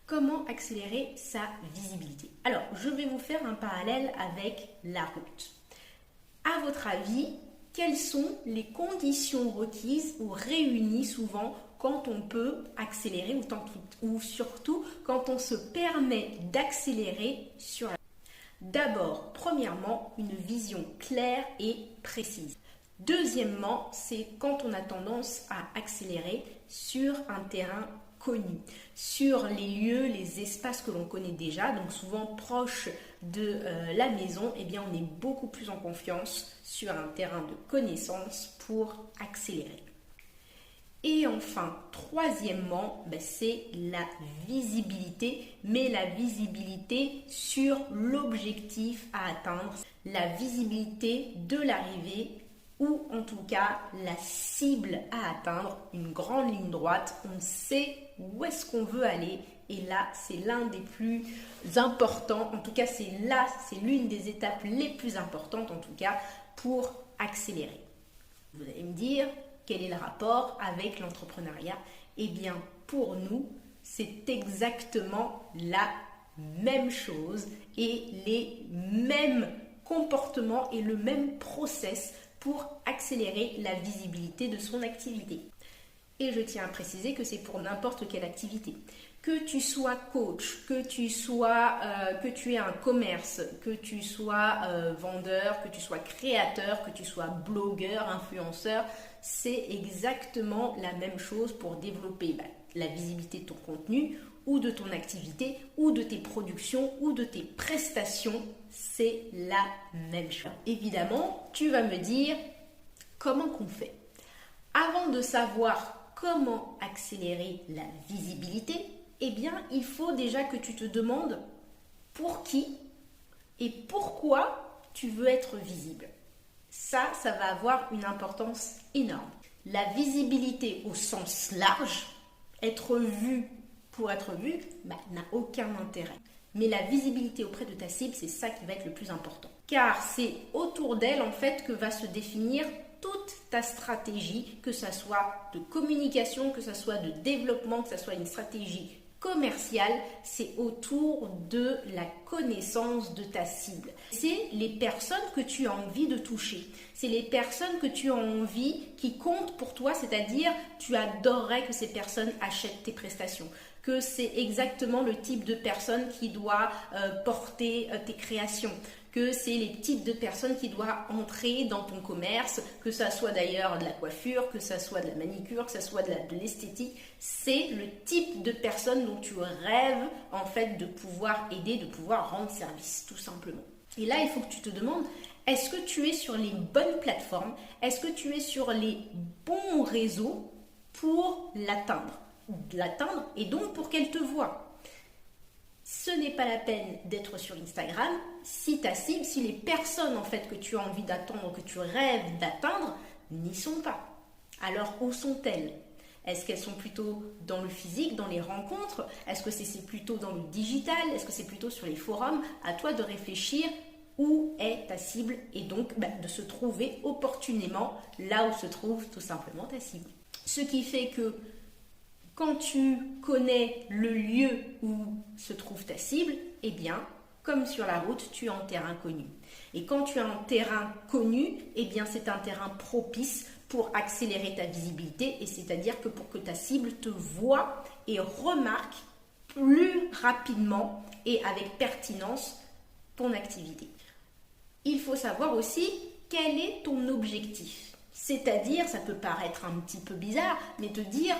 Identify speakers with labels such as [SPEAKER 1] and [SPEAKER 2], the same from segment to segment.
[SPEAKER 1] Comment accélérer sa visibilité? Alors, je vais vous faire un parallèle avec la route. À votre avis, quelles sont les conditions requises ou réunies souvent quand on peut accélérer ou surtout quand on se permet d'accélérer sur la route? D'abord, premièrement, une vision claire et précise. Deuxièmement, c'est quand on a tendance à accélérer sur un terrain connu, sur les lieux, les espaces que l'on connaît déjà, donc souvent proches de la maison, eh bien on est beaucoup plus en confiance sur un terrain de connaissance pour accélérer. Et enfin, troisièmement, c'est la visibilité, mais la visibilité sur l'objectif à atteindre, la visibilité de l'arrivée ou en tout cas la cible à atteindre, une grande ligne droite, on sait où est-ce qu'on veut aller et là c'est l'un des plus importants, en tout cas c'est l'une des étapes les plus importantes en tout cas pour accélérer. Vous allez me dire, quel est le rapport avec l'entrepreneuriat? Eh bien pour nous, c'est exactement la même chose et les mêmes comportements et le même process pour accélérer la visibilité de son activité. Et je tiens à préciser que c'est pour n'importe quelle activité. Que tu sois coach, que tu aies un commerce, que tu sois vendeur, que tu sois créateur, que tu sois blogueur, influenceur, c'est exactement la même chose pour développer la visibilité de ton contenu ou de ton activité ou de tes productions ou de tes prestations, c'est la même chose. Évidemment, tu vas me dire comment qu'on fait. Avant de savoir comment accélérer la visibilité, eh bien, il faut déjà que tu te demandes pour qui et pourquoi tu veux être visible. Ça va avoir une importance énorme. La visibilité au sens large, être vu pour être vu, n'a aucun intérêt. Mais la visibilité auprès de ta cible, c'est ça qui va être le plus important. Car c'est autour d'elle, en fait, que va se définir toute ta stratégie, que ça soit de communication, que ça soit de développement, que ça soit une stratégie commerciale, c'est autour de la connaissance de ta cible. C'est les personnes que tu as envie de toucher. C'est les personnes que tu as envie qui comptent pour toi, c'est-à-dire tu adorerais que ces personnes achètent tes prestations, que c'est exactement le type de personne qui doit porter tes créations, que c'est les types de personnes qui doivent entrer dans ton commerce, que ça soit d'ailleurs de la coiffure, que ça soit de la manicure, que ça soit de l'esthétique. C'est le type de personne dont tu rêves en fait de pouvoir aider, de pouvoir rendre service, tout simplement. Et là, il faut que tu te demandes, est-ce que tu es sur les bonnes plateformes? Est-ce que tu es sur les bons réseaux pour l'atteindre et donc pour qu'elle te voie? Ce n'est pas la peine d'être sur Instagram si ta cible, si les personnes en fait que tu as envie d'attendre, que tu rêves d'atteindre, n'y sont pas. Alors où sont-elles? Est-ce qu'elles sont plutôt dans le physique, dans les rencontres? Est-ce que c'est plutôt dans le digital? Est-ce que c'est plutôt sur les forums? À toi de réfléchir où est ta cible et donc de se trouver opportunément là où se trouve tout simplement ta cible. Ce qui fait que quand tu connais le lieu où se trouve ta cible, eh bien, comme sur la route, tu es en terrain connu. Et quand tu es en terrain connu, eh bien, c'est un terrain propice pour accélérer ta visibilité, et c'est-à-dire que pour que ta cible te voie et remarque plus rapidement et avec pertinence ton activité. Il faut savoir aussi quel est ton objectif. C'est-à-dire, ça peut paraître un petit peu bizarre, mais te dire,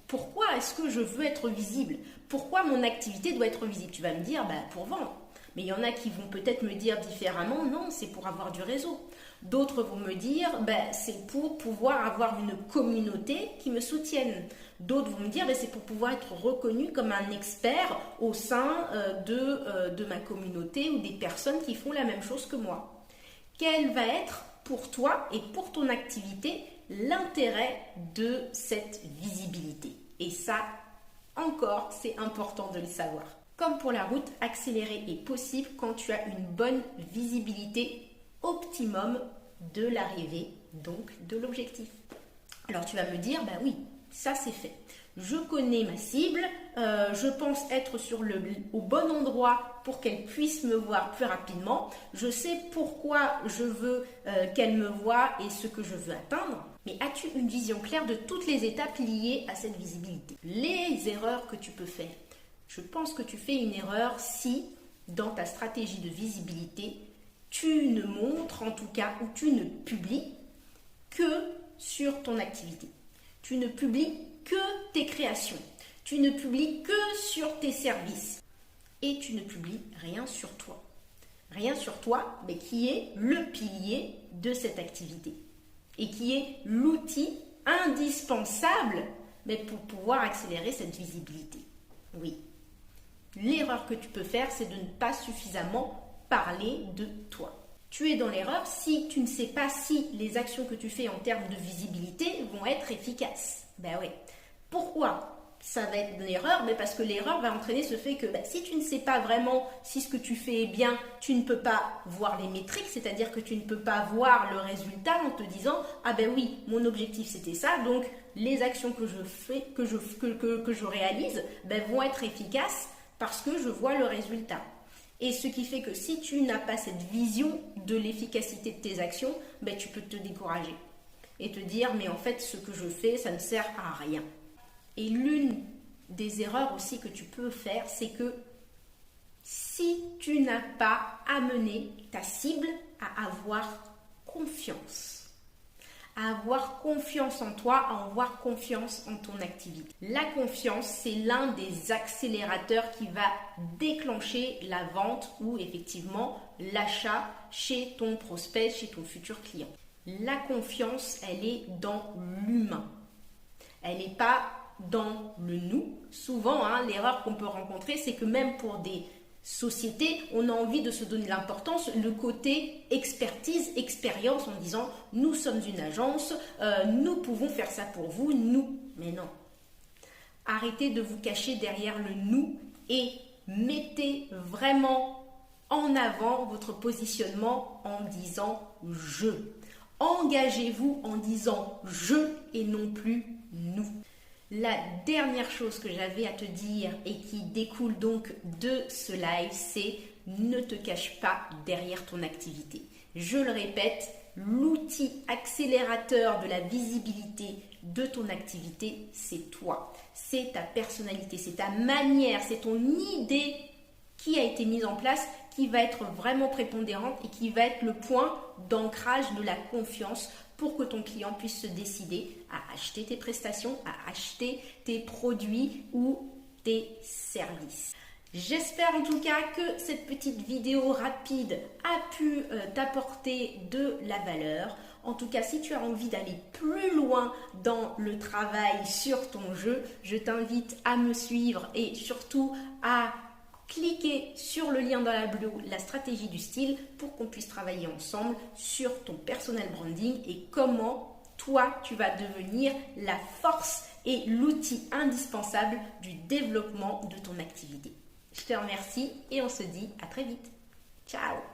[SPEAKER 1] pourquoi est-ce que je veux être visible? Pourquoi mon activité doit être visible? Tu vas me dire, pour vendre. Mais il y en a qui vont peut-être me dire différemment, non, c'est pour avoir du réseau. D'autres vont me dire, c'est pour pouvoir avoir une communauté qui me soutienne. D'autres vont me dire, c'est pour pouvoir être reconnu comme un expert au sein de ma communauté ou des personnes qui font la même chose que moi. Quel va être pour toi et pour ton activité l'intérêt de cette visibilité? Et ça, encore, c'est important de le savoir. Comme pour la route, accélérer est possible quand tu as une bonne visibilité optimum de l'arrivée, donc de l'objectif. Alors tu vas me dire, oui, ça c'est fait. Je connais ma cible, je pense être au bon endroit pour qu'elle puisse me voir plus rapidement. Je sais pourquoi je veux qu'elle me voie et ce que je veux atteindre. Mais as-tu une vision claire de toutes les étapes liées à cette visibilité? Les erreurs que tu peux faire. Je pense que tu fais une erreur si, dans ta stratégie de visibilité, tu ne montres en tout cas ou tu ne publies que sur ton activité. Tu ne publies que tes créations. Tu ne publies que sur tes services. Et tu ne publies rien sur toi. Rien sur toi, mais qui est le pilier de cette activité. Et qui est l'outil indispensable mais pour pouvoir accélérer cette visibilité. Oui. L'erreur que tu peux faire, c'est de ne pas suffisamment parler de toi. Tu es dans l'erreur si tu ne sais pas si les actions que tu fais en termes de visibilité vont être efficaces. Ben oui. Pourquoi ça va être une erreur? Mais parce que l'erreur va entraîner ce fait que si tu ne sais pas vraiment si ce que tu fais est bien, tu ne peux pas voir les métriques, c'est-à-dire que tu ne peux pas voir le résultat en te disant « Ah ben oui, mon objectif c'était ça, donc les actions que je fais, que je réalise vont être efficaces parce que je vois le résultat. » Et ce qui fait que si tu n'as pas cette vision de l'efficacité de tes actions, tu peux te décourager et te dire « Mais en fait, ce que je fais, ça ne sert à rien. » Et l'une des erreurs aussi que tu peux faire, c'est que si tu n'as pas amené ta cible à avoir confiance en toi, à avoir confiance en ton activité. La confiance, c'est l'un des accélérateurs qui va déclencher la vente ou effectivement l'achat chez ton prospect, chez ton futur client. La confiance, elle est dans l'humain. Elle n'est pas dans le nous. Souvent, l'erreur qu'on peut rencontrer, c'est que même pour des sociétés, on a envie de se donner l'importance, le côté expertise, expérience, en disant « nous sommes une agence, nous pouvons faire ça pour vous, nous ». Mais non. Arrêtez de vous cacher derrière le « nous » et mettez vraiment en avant votre positionnement en disant « je ». Engagez-vous en disant « je » et non plus « nous ». La dernière chose que j'avais à te dire et qui découle donc de ce live, c'est ne te cache pas derrière ton activité. Je le répète, l'outil accélérateur de la visibilité de ton activité, c'est toi. C'est ta personnalité, c'est ta manière, c'est ton idée qui a été mise en place qui va être vraiment prépondérante et qui va être le point d'ancrage de la confiance pour que ton client puisse se décider à acheter tes prestations, à acheter tes produits ou tes services. J'espère en tout cas que cette petite vidéo rapide a pu t'apporter de la valeur. En tout cas, si tu as envie d'aller plus loin dans le travail sur ton jeu, je t'invite à me suivre et surtout à cliquez sur le lien dans la bio, la stratégie du style, pour qu'on puisse travailler ensemble sur ton personal branding et comment toi, tu vas devenir la force et l'outil indispensable du développement de ton activité. Je te remercie et on se dit à très vite. Ciao!